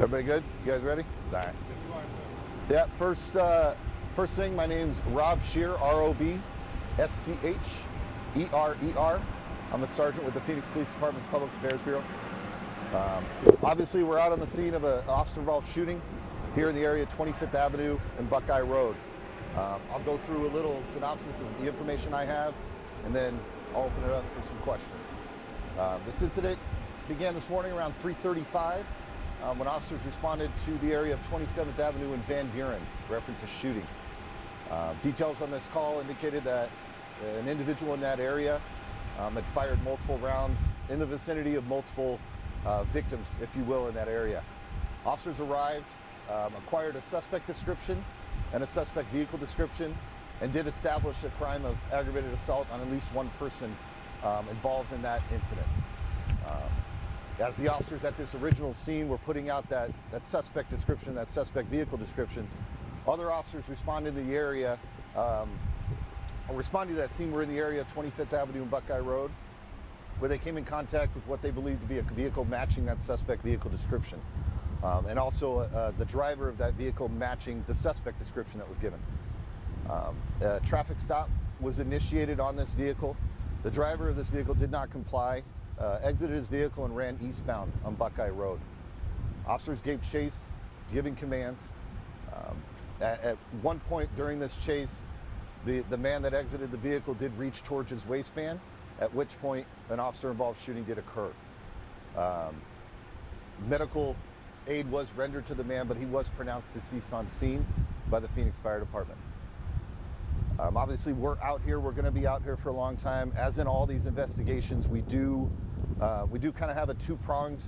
Everybody good? You guys ready? All right. Yeah, first thing, my name's Rob Scheer, R-O-B-S-C-H-E-R-E-R. I'm a sergeant with the Phoenix Police Department's Public Affairs Bureau. Obviously, we're out on the scene of an officer-involved shooting here in the area of 25th Avenue and Buckeye Road. I'll go through a little synopsis of the information I have, and then I'll open it up for some questions. This incident began this morning around 3:35 when officers responded to the area of 27th Avenue in Van Buren, reference a shooting. Details on this call indicated that an individual in that area had fired multiple rounds in the vicinity of multiple victims, if you will, in that area. Officers arrived, acquired a suspect description and a suspect vehicle description, and did establish a crime of aggravated assault on at least one person involved in that incident. As the officers at this original scene were putting out that suspect description, that suspect vehicle description, other officers responding to the area, responding to that scene were in the area of 25th Avenue and Buckeye Road, where they came in contact with what they believed to be a vehicle matching that suspect vehicle description. And also the driver of that vehicle matching the suspect description that was given. A traffic stop was initiated on this vehicle. The driver of this vehicle did not comply, exited his vehicle and ran eastbound on Buckeye Road. Officers gave chase, giving commands. At one point during this chase, the man that exited the vehicle did reach towards his waistband, at which point an officer-involved shooting did occur. Medical aid was rendered to the man, but he was pronounced deceased on scene by the Phoenix Fire Department. Obviously, we're out here. We're going to be out here for a long time. As in all these investigations, we do kind of have a two-pronged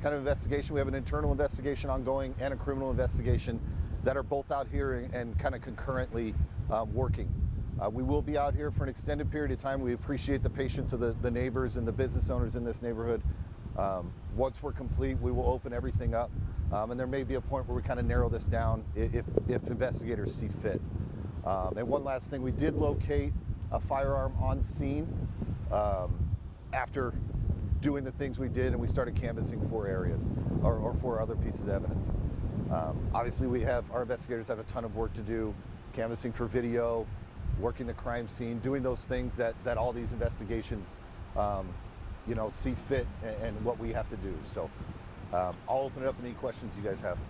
kind of investigation. We have an internal investigation ongoing and a criminal investigation that are both out here and kind of concurrently working. We will be out here for an extended period of time. We appreciate the patience of the neighbors and the business owners in this neighborhood. Once we're complete, we will open everything up, and there may be a point where we kind of narrow this down if investigators see fit. And one last thing, we did locate a firearm on scene after doing the things we did, and we started canvassing 4 areas or 4 other pieces of evidence. Obviously, our investigators have a ton of work to do, canvassing for video, working the crime scene, doing those things that all these investigations see fit and what we have to do. So I'll open it up to any questions you guys have. Are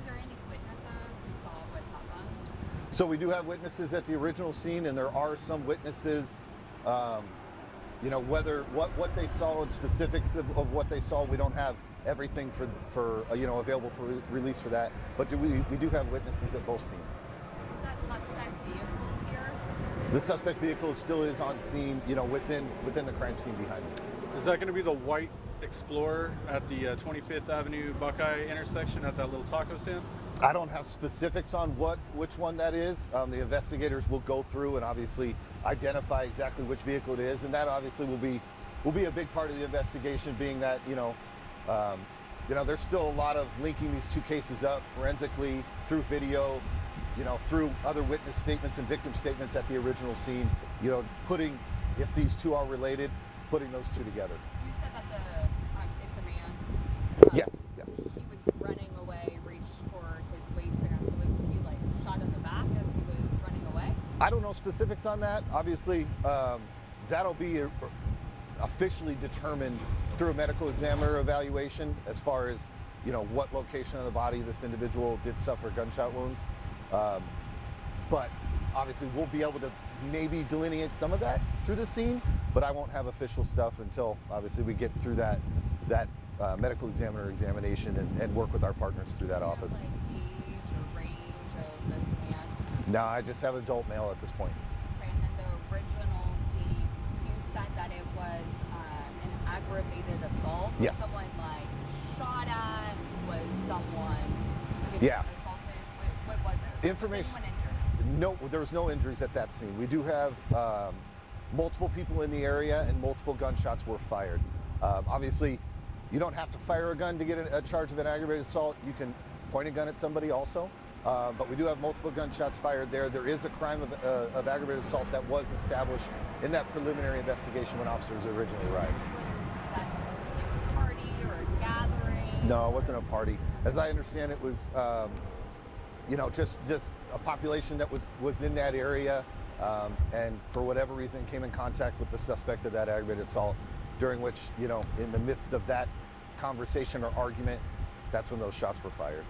there any witnesses who saw what happened? So we do have witnesses at the original scene, and there are some witnesses, whether what they saw and specifics of what they saw, we don't have everything for available for release for that, but we do have witnesses at both scenes. Is that suspect vehicle here? The suspect vehicle still is on scene, within the crime scene behind me. Is that going to be the white Explorer at the 25th Avenue Buckeye intersection at that little taco stand? I don't have specifics on which one that is. The investigators will go through and obviously identify exactly which vehicle it is, and that obviously will be a big part of the investigation, being that there's still a lot of linking these 2 cases up forensically through video, through other witness statements and victim statements at the original scene, putting, if these 2 are related, putting those 2 together. You said that it's a man. Yes. Yeah. He was running away, reached for his waistband. So was he shot in the back as he was running away? I don't know specifics on that. Obviously, that'll be officially determined through a medical examiner evaluation as far as what location of the body this individual did suffer gunshot wounds. But obviously, we'll be able to maybe delineate some of that through the scene, but I won't have official stuff until obviously we get through that medical examiner examination and work with our partners through that office. Age or range of this man? No, I just have adult male at this point. Okay, and then the original scene, you said that it was an aggravated assault. Yes. Someone shot at, was someone Yeah. assaulted? What was it? Information. Was anyone injured? No, there was no injuries at that scene. We do have multiple people in the area, and multiple gunshots were fired. Obviously, you don't have to fire a gun to get a charge of an aggravated assault. You can point a gun at somebody also, but we do have multiple gunshots fired there. There is a crime of aggravated assault that was established in that preliminary investigation when officers originally arrived. Was it a party or a gathering? No, it wasn't a party. As I understand, it was, just a population that was in that area, and for whatever reason came in contact with the suspect of that aggravated assault. During which, in the midst of that conversation or argument, that's when those shots were fired.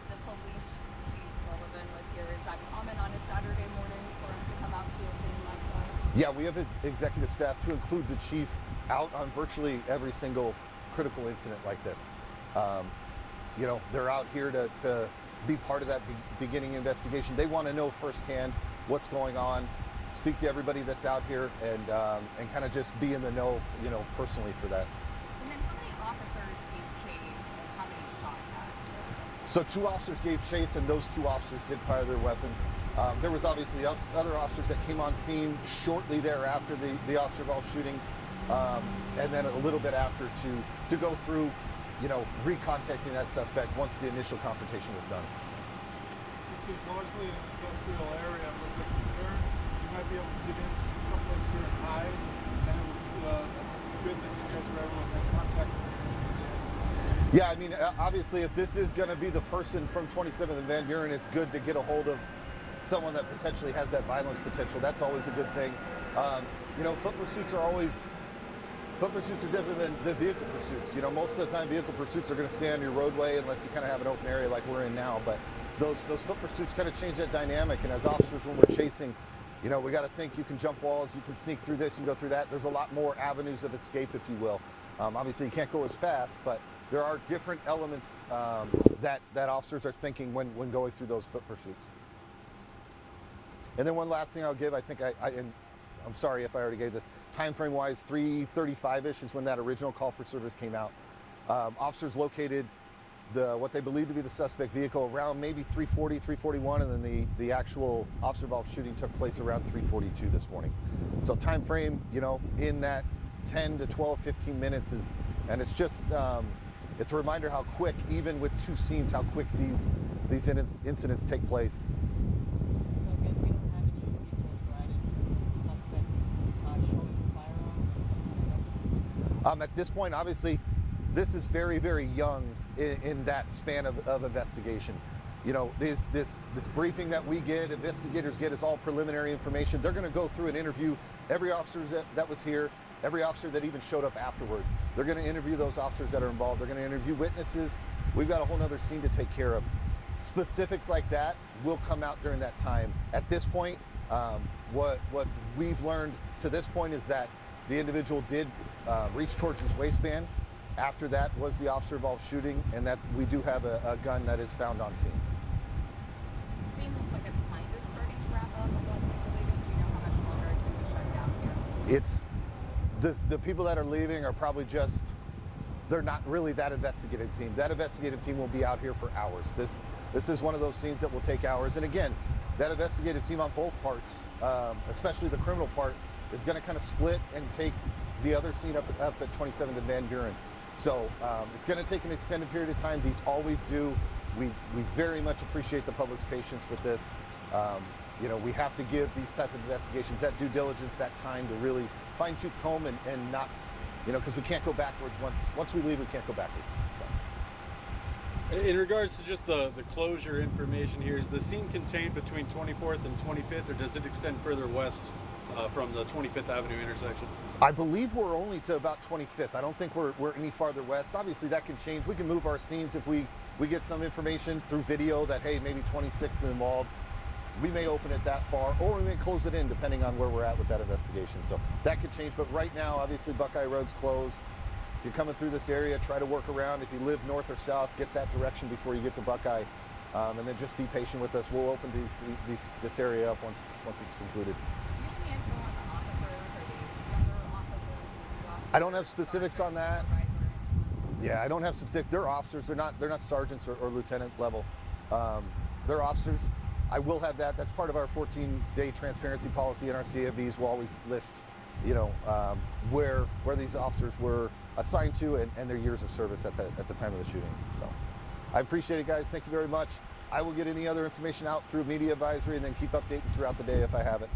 The police chief Sullivan was here. Is that common on a Saturday morning for him to come out to a scene like that? Yeah, we have executive staff, to include the chief, out on virtually every single critical incident like this. They're out here to be part of that beginning investigation. They want to know firsthand what's going on, speak to everybody that's out here, and kind of just be in the know, personally for that. And then how many officers gave chase and how many shot at? So 2 officers gave chase, and those 2 officers did fire their weapons. There was obviously other officers that came on scene shortly thereafter the officer involved shooting, and then a little bit after to go through, recontacting that suspect once the initial confrontation was done. This is largely an industrial area. Was there concern you might be able to get in someplace here and hide? And it was good that you guys were able to make contact with him. Yeah, I mean, obviously, if this is going to be the person from 27th and Van Buren, it's good to get a hold of someone that potentially has that violence potential. That's always a good thing. Foot pursuits are different than vehicle pursuits. Most of the time, vehicle pursuits are going to stay on your roadway unless you kind of have an open area like we're in now. But those foot pursuits kind of change that dynamic. And as officers, when we're chasing, we got to think you can jump walls, you can sneak through this, you can go through that. There's a lot more avenues of escape, if you will. Obviously, you can't go as fast, but there are different elements that officers are thinking when going through those foot pursuits. And then one last thing I'll give, I think and I'm sorry if I already gave this, time frame wise, 3:35-ish is when that original call for service came out. Officers located what they believe to be the suspect vehicle around maybe 3:40, 3:41, and then the actual officer involved shooting took place around 3:42 this morning. So time frame, in that 10 to 12, 15 minutes and it's just, it's a reminder how quick, even with 2 scenes, how quick these incidents take place. So again, we don't have any details, right, in terms of the suspect showing a firearm or something like that? At this point, obviously, this is very, very young in that span of investigation. This briefing that we get, investigators get, is all preliminary information. They're going to go through and interview every officer that was here, every officer that even showed up afterwards. They're going to interview those officers that are involved. They're going to interview witnesses. We've got a whole other scene to take care of. Specifics like that will come out during that time. At this point, what we've learned to this point is that the individual did reach towards his waistband. After that was the officer involved shooting, and that we do have a gun that is found on scene. The scene looks like it's kind of starting to wrap up. A lot of people leaving. Do you know how much longer it's going to be shut down here? It's the people that are leaving are probably they're not really that investigative team. That investigative team will be out here for hours. This is one of those scenes that will take hours. And again, that investigative team on both parts, especially the criminal part, is going to kind of split and take the other scene up at 27th and Van Buren. So it's going to take an extended period of time. These always do. We very much appreciate the public's patience with this. We have to give these type of investigations that due diligence, that time to really fine-tooth comb and not, because we can't go backwards. Once we leave, we can't go backwards. So. In regards to just the closure information here, is the scene contained between 24th and 25th, or does it extend further west from the 25th Avenue intersection? I believe we're only to about 25th. I don't think we're any farther west. Obviously, that can change. We can move our scenes if we get some information through video that, hey, maybe 26th is involved. We may open it that far, or we may close it in depending on where we're at with that investigation. So that could change. But right now, obviously, Buckeye Road's closed. If you're coming through this area, try to work around. If you live north or south, get that direction before you get to Buckeye. And then just be patient with us. We'll open this area up once it's concluded. Do you have any info on the officers? Are these younger officers? I don't have specifics on that. Yeah, I don't have specific. They're officers. They're not sergeants or lieutenant level. They're officers. I will have that. That's part of our 14-day transparency policy in our CFBs. We'll always list, where these officers were assigned to and their years of service at the time of the shooting. So, I appreciate it, guys. Thank you very much. I will get any other information out through media advisory and then keep updating throughout the day if I have it.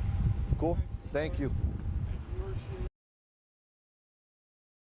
Cool. Thank you.